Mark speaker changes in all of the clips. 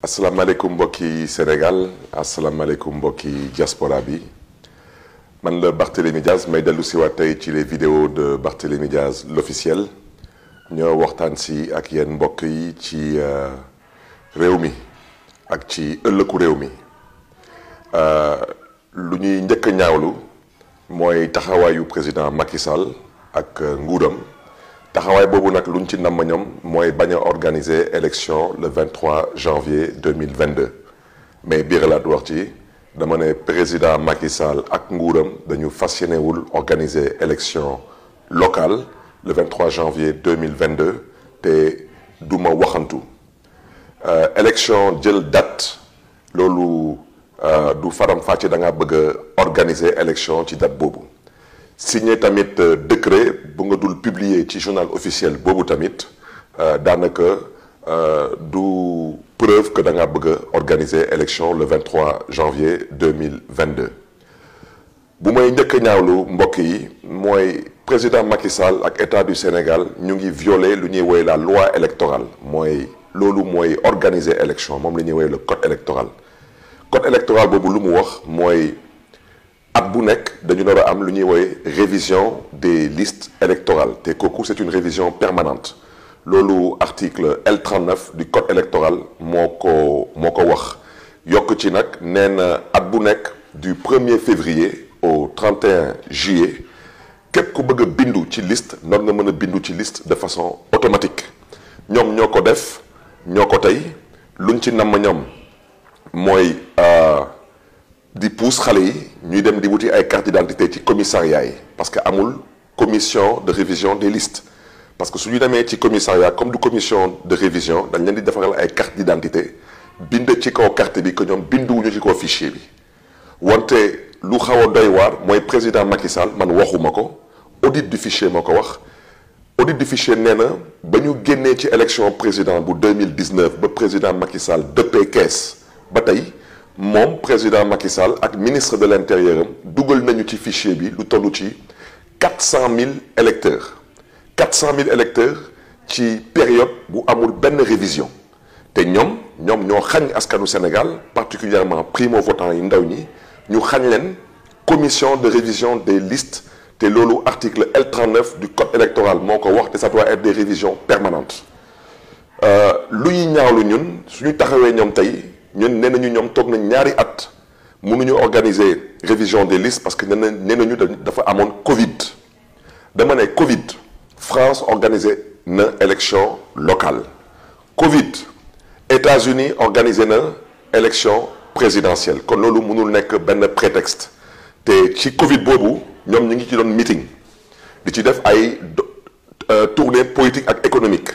Speaker 1: asalaamaaleykum mbokki Sénégal asalaamaaleykum mbokki diaspora bi man la Barthélémy Diaz may dellu si waat tey ci les vidéos de Barthélémy Diaz l'officiel ñoo waxtaan si ak yéen mbokk yi ci réew mi ak ci ëllëgu réew mi lu ñuy njëkk a ñaawlu mooy taxawaayu président Macky Sall ak nguuram taxawaay boobu nag luñ ci namm ñoom mooy bañ a organiser élection le 23 janvier 2022 mais biiralaat wax ci dama ne président Macky Sall ak nguuram dañu fas yéenewul organiser élection locale le 23 janvier 2022 te duma waxantu élection jël date loolu du faram fàcce da nga bëgg a organiser élection ci date boobu signé tamit décret bu nga dul publier ci journal officiel boobu tamit daanaka du preuve que da nga bëgg a organiser élection le 23 janvier 2022 bu may njëkk a ñaawlu mbokk yi mooy président Macky Sall ak état du Sénégal ñu ngi violer lu ñuy woy la loi électorale loolu mooy organiser élection moom la ñuy woy le code électoral boobu lu mu wax mooy at bu nekk dañu nar a am lu ñuy woy révision des listes électorales te kooku c'est une révision permanente loolu article L39 du code électoral moo ko wax yokk ci nag nee na at bu nekk du 1er février au 31 juillet képp ku bëgg a bindu ci liste noonu nga mën a bindu ci liste de façon automatique ñoom ñoo ko def ñoo ko tey luñ ci namm ñoom mooy di pousse xale yi ñuy dem di wuti ay carte d'identité ci commissariat yi parce que amul commission de révision des listes parce que su ñu demee ci commissariat comme du commission de révision dañ leen di defaral ay carte d'identité bind ci kaw carte bi que ñoom binduwuñu ci kaw fichier bi wante lu xaw a doy waar mooy président Macky Sall man waxuma ko audit du fichier moo ko wax audit du fichier nee na ba ñu génnee ci élection président bu 2019 ba président Macky Sall dëppee kees ba tey moom président Macky Sall ak ministre de l'intérieur am dugal nañu ci fichier bi lu tollu ci 400 000 électeurs 400 000 électeurs ci période bu amul benn révision te ñoom ñoo xañ askanu Sénégal particulièrement primo votants yi ndaw ñi ñu xañ leen commission de révision des listes te loolu article L39 du code électoral moo ko wax te ça doit être des révisions permanentes lu ñuy ñaawlu ñun suñu taxawee ñoom tey ñun nee nañu ñoom toog nañ ñaari at mënuñu organiser révision des listes parce que nee nañu dafa amoon Covid dama ne Covid France organisé na élection locale Covid États-Unis organisé na élection présidentielle kon loolu mënul nekk benn prétexte te ci Covid boobu ñoom ñu ngi ci doon meeting di ci def ay tournée politique ak économique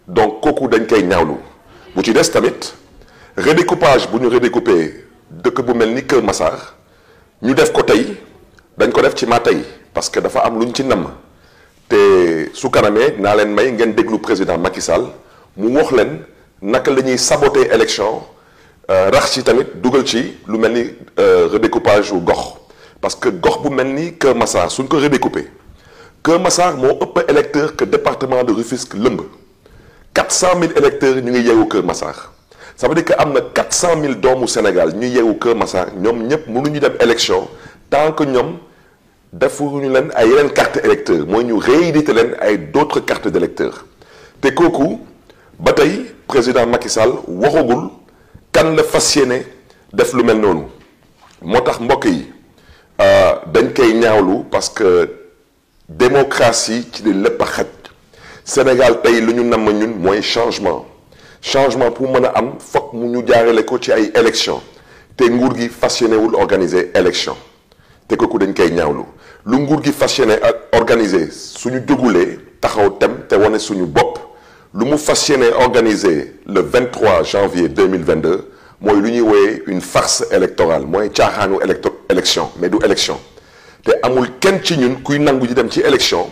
Speaker 1: donc kooku dañ koy ñaawlu bu ci des tamit redécoupage bu ñu redécoupé dëkk bu mel ni Kër Massar ñu def ko tey dañ ko def ci ma tey parce que dafa am lu ñu ci namm te su kanamee naa leen may ngeen déglu président Macky Sall mu wax leen naka la ñuy saboter élection rax ci tamit dugal ci lu mel ni redécoupage wu gox parce que gox bu mel ni Kër Massar suñ ko redécoupé Kër Massar moo ëpp électeur que département de Rufisque lëmb 400 000 électeurs ñu ngi yeewu Kër Massar ça veut dire que am na 400 000 doomu Sénégal ñu yeewu Kër Massar ñoom ñëpp mënuñu dem élection tant que ñoom defuñu leen ay yeneen carte électeur mooy ñu rééditer leen ay d'autres cartes d'électeurs te kooku ba tey président Macky Sall waxagul kan la fas yéene def lu mel noonu moo tax mbokk yi dañ koy ñaawlu parce que démocratie ci li lépp a xaj Sénégal tey lu ñu namm ñun mooy changement pour mën a am foog mu ñu jaarale ko ci ay élection te nguur gi fas yéenewul organiser élection te kooku dañ koy ñaawlu lu nguur gi fas yéene organiser suñu jógulee taxaw tem te wane suñu bopp lu mu fas yéene organiser le 23 janvier 2022 mooy lu ñuy woowee une farce électorale mooy caaxaanu élection mais du élection te amul kenn ci ñun kuy nangu di dem ci élection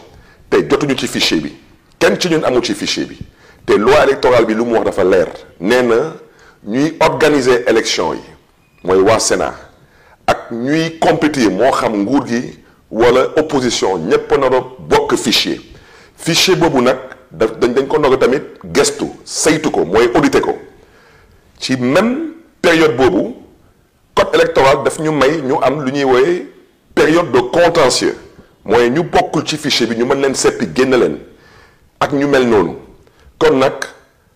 Speaker 1: te jotuñu ci fichier bi kenn ci ñun amul ci fichier bi te loi électorale bi lu mu wax dafa leer nee na ñuy organiser élection yi mooy waa Sénat ak ñuy compétir moo xam nguur gi wala opposition ñépp nar a bokk fichier boobu nag dañ ko nar a tamit gestu saytu ko mooy auditer ko ci même période boobu code électoral daf ñu may ñu am lu ñuy wooye période de contentieux mooy ñu bokkul ci fichier bi ñu mën leen seppi génn leen ak ñu mel noonu kon nag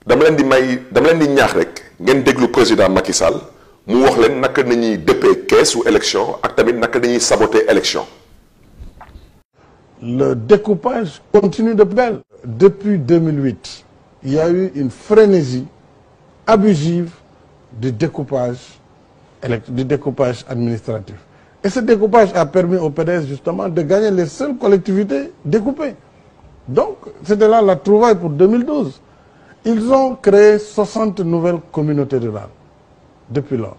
Speaker 1: dama leen di ñaax rek ngeen déglu président Macky Sall mu wax leen naka nañuy dëppee keesu élection ak tamit naka nañuy saboter élection.
Speaker 2: Le découpage continue de belle. Depuis 2008, il y a eu une frénésie abusive du découpage administratif. Et ce découpage a permis au PDS justement de gagner les seules collectivités découpées. Donc, c'était là la trouvaille pour 2012. Ils ont créé 60 nouvelles communautés rurales depuis lors.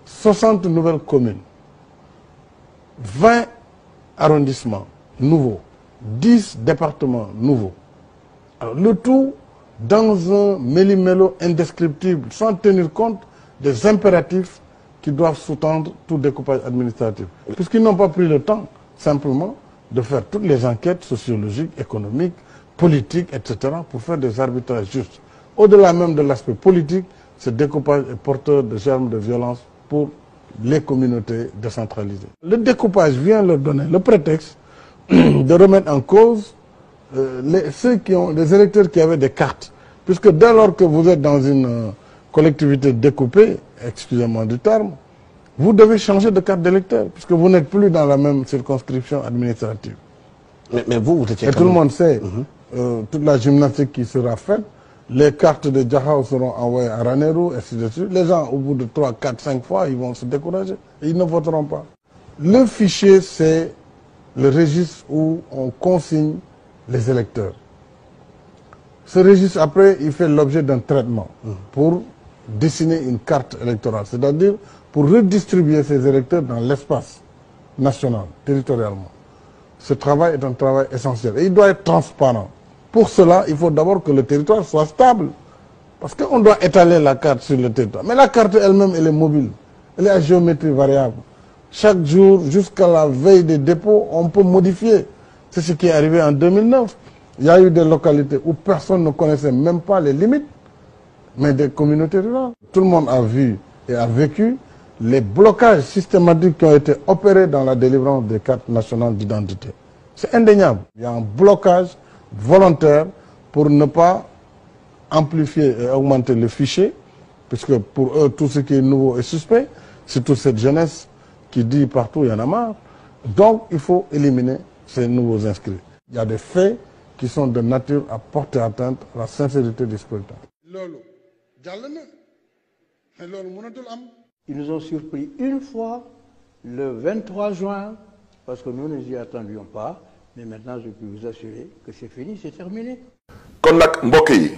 Speaker 2: 60 nouvelles communes, 20 arrondissements nouveaux, 10 départements nouveaux. Alors, le tout dans un méli-mélo indescriptible, sans tenir compte des impératifs qui doivent sous-tendre tout découpage administratif. Puisqu'ils n'ont pas pris le temps, simplement, de faire toutes les enquêtes sociologiques, économiques, politiques, etc., pour faire des arbitrages justes. Au-delà même de l'aspect politique, ce découpage est porteur de germes de violence pour les communautés décentralisées. Le découpage vient leur donner le prétexte de remettre en cause les électeurs qui avaient des cartes. Puisque dès lors que vous êtes dans une collectivité découpée, excusez-moi du terme, vous devez changer de carte d'électeur, puisque vous n'êtes plus dans la même circonscription administrative.
Speaker 3: Mais vous étiez...
Speaker 2: Et tout le monde sait, toute la gymnastique qui sera faite, les cartes de Djahao seront envoyées à Ranérou, et ainsi de suite. Les gens, au bout de 3, 4, 5 fois, ils vont se décourager. Et ils ne voteront pas. Le fichier, c'est le registre où on consigne les électeurs. Ce registre, après, il fait l'objet d'un traitement pour dessiner une carte électorale, c'est-à-dire pour redistribuer ces électeurs dans l'espace national, territorialement. Ce travail est un travail essentiel et il doit être transparent. Pour cela, il faut d'abord que le territoire soit stable. Parce qu'on doit étaler la carte sur le territoire. Mais la carte elle-même, elle est mobile. Elle est à géométrie variable. Chaque jour, jusqu'à la veille des dépôts, on peut modifier. C'est ce qui est arrivé en 2009. Il y a eu des localités où personne ne connaissait même pas les limites, mais des communautés rurales. Tout le monde a vu et a vécu les blocages systématiques qui ont été opérés dans la délivrance des cartes nationales d'identité. C'est indéniable. Il y a un blocage volontaire pour ne pas amplifier et augmenter le fichier, puisque pour eux, tout ce qui est nouveau est suspect, surtout cette jeunesse qui dit partout il y en a marre. Donc, il faut éliminer ces nouveaux inscrits. Il y a des faits qui sont de nature à porter atteinte à la sincérité du scrutin.
Speaker 4: Ils nous ont surpris une fois, le 23 juin, parce que nous ne nous y attendions pas, mais maintenant je peux vous assurer que c'est fini, c'est terminé.
Speaker 1: kon nag mbokk yi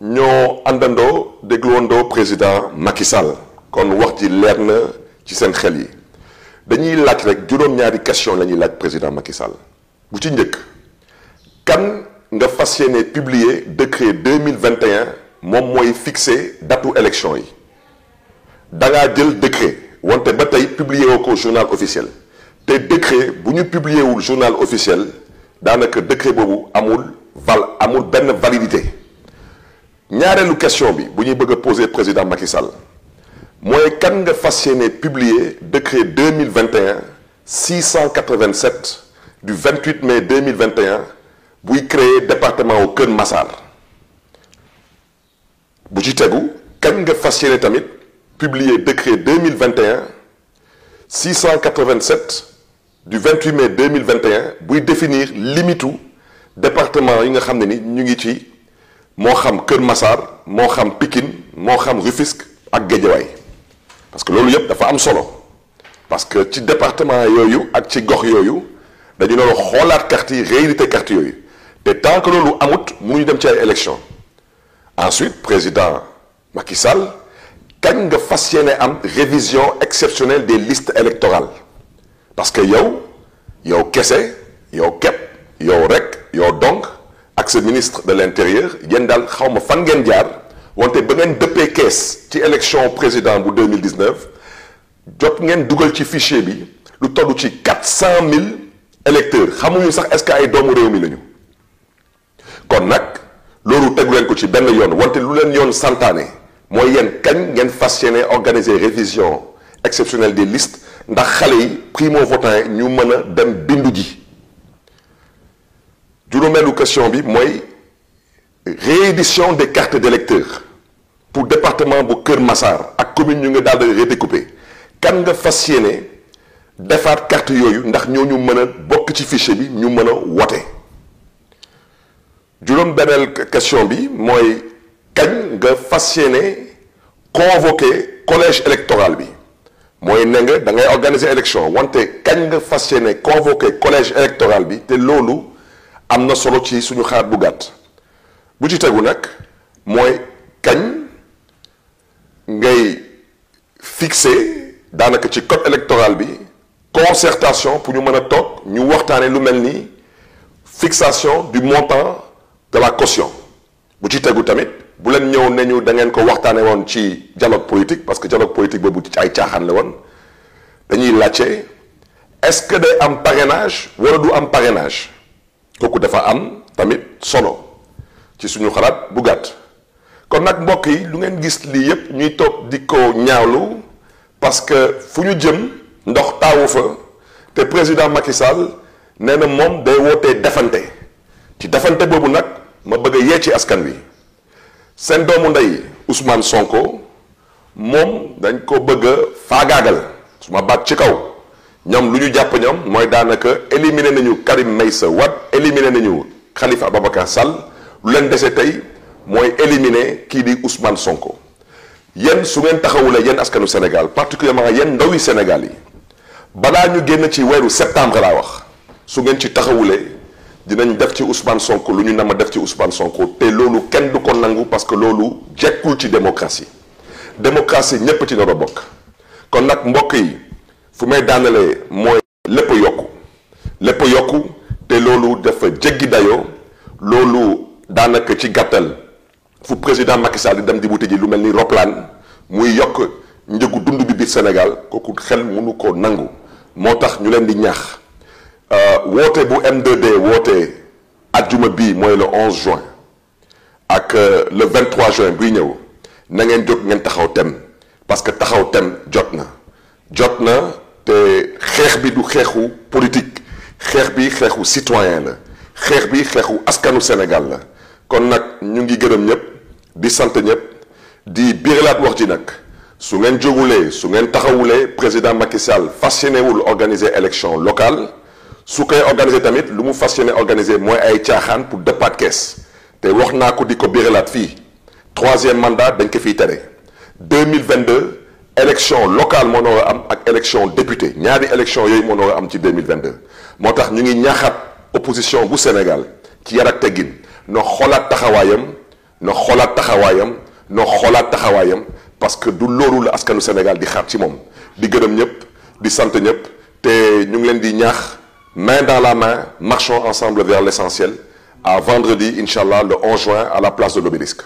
Speaker 1: ñoo àndandoo dégluwandoo président Macky Sall kon wax ji leer na ci seen xel yi dañuy laaj rek juróom-ñaari question la ñuy laaj président Macky Sall bu ci njëkk kan nga fas yéene publier décret 2021 moom mooy fixé datu élection yi da ngaa jël décret wante ba tey publier woo ko journal officiel te décret bu ñu publier wul journal officiel daanaka décret boobu amul benn validité ñaareelu question bi bu ñuy bëgg a poser président Macky Sall mooy kan nga fas yéene publier décret 2021 687 du 28 mai 2021 buy créer département au Kër Massar bu ci tegu kan nga fas yéene tamit publier décret 2021 687 du 28 mai 2021 buy définir limitu département yi nga xam ne ni ñu ngi ci moo xam Kër Massar moo xam Pikine moo xam Rufisque ak Guédiawaye parce que loolu yëpp dafa am solo parce que ci département yooyu ak ci gox yooyu dañu doon xoolaat carte yi réédité carte yooyu te tant que loolu amut mënuñu dem ci ay élection ensuite président Macky Sall kañ nga fas yéene am révision exceptionnelle des listes électorales parce que yow kese yow képp yow rek yow donc ak sa ministre de l'intérieur yéen daal xaw ma fan ngeen jaar wante ba ngeen dëppee kees ci élection président bu 2019 jot ngeen dugal ci fichier bi lu toll ci 400 000 électeurs xamuñu sax est-ce que ay doomu réew mi lañu kon nag loolu tegu leen ko ci benn yoon wante lu leen yoon santaane mooy yéen kañ ngeen fas yéene organiser révision exceptionnelle des listes ndax xale yi primo votants yi ñu mën a dem bindu ji. juróomeelu question bi mooy réédition des cartes d'électeurs pour département bu Kër Massar ak commune ñu ngi daal di redécouper kan nga fas yéene defaat carte yooyu ndax ñooñu mën a bokk ci fichier bi ñu mën a wote. juróom-benneel question bi mooy kañ nga fas yéene convoquer collège électoral bi mooy ne nga da ngay organiser élection wante kañ nga fas yéene convoquer collège électoral bi te loolu am na solo ci suñu xaar bu gàtt. bu ci tegu nag mooy kañ ngay fixer daanaka ci code électoral bi concertation pour ñu mën a toog ñu waxtaanee lu mel ni fixation du montant de la caution. bu ci tegu tamit bu leen ñëw ne ñu da ngeen ko waxtaanee woon ci dialogue politique parce que dialogue politique boobu ci ay caaxaan la woon dañuy laajte est-ce que day am parrainage wala du am parrainage kooku dafa am tamit solo. ci suñu xalaat bu gàtt kon nag mbokk yi lu ngeen gis lii yépp ñuy toog di ko ñaawlu parce que fu ñu jëm ndox taawu fa te président Macky Sall nee na moom day wootee defante ci defante boobu nag ma bëgg a yee ci askan wi seen doomu ndey Ousmane Sonko moom dañ ko bëgg a faagaagal su ma baat ci kaw ñoom lu ñu jàpp ñoom mooy daanaka éliminer nañu Karim Meïssa Wade éliminer nañu Khalifa Ababacar Sall. lu leen dese tey mooy éliminer kii di Ousmane Sonko yéen su ngeen taxawulee yéen askanu Sénégal particulièrement yéen ndawi Sénégal yi balaa ñu génn ci weeru septembre laa wax su ngeen ci taxawulee dinañ def ci Ousmane Sonko lu ñu nama def ci Ousmane Sonko te loolu kenn du ko nangu parce que loolu jekkul ci démocratie ñépp ci nar a bokk. kon nag mbokk yi fu may daanalee mooy lépp a yokku te loolu dafa jéggi dayoo loolu. daanaka ci gàttal fu président Macky Sall di dem di wuti ji lu mel ni roplaan muy yokk njëgu dund bi biir Sénégal kooku xel mënu ko nangu moo tax ñu leen di ñaax woote bu M2D woote ajjuma bii mooy le 11 juin ak le 23 juin buy ñëw na ngeen jóg ngeen taxaw tem parce que taxaw tem jot na te xeex bi du xeexu politique xeex bi xeexu citoyen la xeex bi xeexu askanu Sénégal la kon nag ñu ngi gërëm ñëpp di sant ñëpp di biiralaat wax ji nag su ngeen jógulee su ngeen taxawulee président Macky Sall fas yéenewul organiser élection locale su koy organiser tamit lu mu fas yéene organiser mooy ay caaxaan pour dëppaat kees te wax naa ko di ko biiralaat fii 3e mandat dañ ko fiy tere 2022 élection locale moo noo am ak élection député ñaari élection yooyu moo noo am ci 2022 moo tax ñu ngi ñaaxaat opposition bu Sénégal ci yar ak teggin no xoolaat taxawaayam parce que du loolu la askanu Sénégal di xaar ci moom di gërëm ñëpp di sant ñëpp te ñu ngi leen di ñaax main dans la main marchons ensemble vers l'essentiel à vendredi inchallah le 11 juin à la place de l'Obélisque.